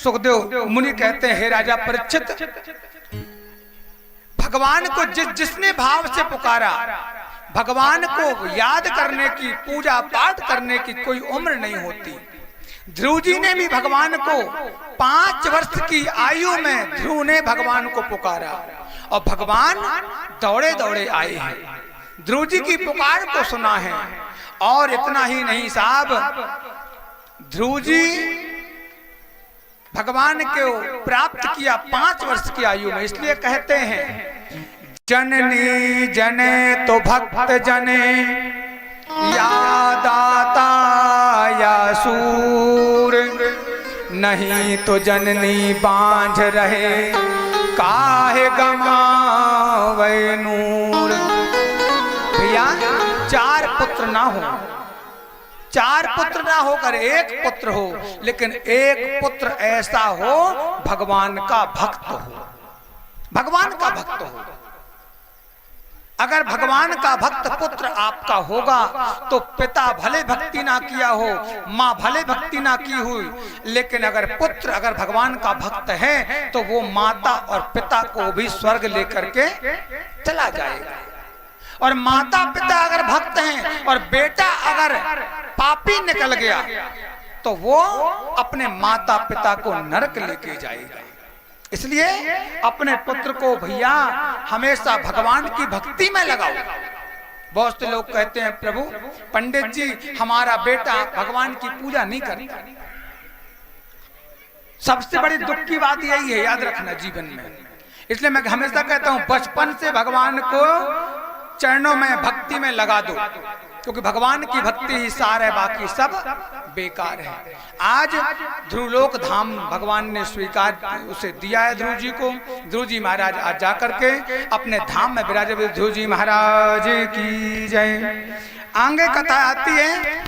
सुखदेव मुनि कहते हैं, हे राजा परीक्षित, भगवान को जिसने भाव से पुकारा, भगवान को याद करने की, पूजा पाठ करने की कोई उम्र नहीं होती। ध्रुव जी ने भी भगवान को 5 वर्ष की आयु में ध्रुव ने भगवान को पुकारा और भगवान दौड़े दौड़े आए हैं, ध्रुव जी की पुकार को सुना है। और इतना ही नहीं साहब, ध्रुव जी भगवान को प्राप्त किया 5 वर्ष की आयु में। इसलिए कहते हैं, जननी जने तो भक्त जने, या दाता या सूर, नहीं तो जननी बांझ रहे, काहे गमावे नूर। भैया 4 पुत्र ना हो, 4 पुत्र ना होकर 1 पुत्र हो, लेकिन 1 पुत्र ऐसा हो भगवान का भक्त हो, भगवान का भक्त हो। अगर भगवान का भक्त पुत्र आपका होगा तो पिता भले भक्ति ना किया हो, माँ भले भक्ति ना की हुई, लेकिन अगर पुत्र अगर भगवान का भक्त है तो वो माता और पिता को भी स्वर्ग लेकर के चला जाएगा। और माता पिता अगर भक्त हैं और बेटा अगर पापी निकल गया तो वो अपने माता पिता को नरक लेके जाएगा। इसलिए अपने पुत्र को भैया हमेशा भगवान की भक्ति में लगाओ। बहुत से लोग कहते हैं, प्रभु पंडित जी हमारा बेटा भगवान की पूजा नहीं करता। सबसे बड़ी दुख की बात यही है, याद रखना जीवन में। इसलिए मैं हमेशा कहता हूं, बचपन से भगवान को चरणों में भक्ति में लगा दो, क्योंकि भगवान की भक्ति ही सार है, बाकी सब बेकार है। आज ध्रुवलोक धाम भगवान ने स्वीकार उसे दिया है ध्रुव जी को। ध्रुव जी महाराज आज जाकर के अपने धाम में विराजे। ध्रुव जी महाराज की जय। आगे कथा आती है।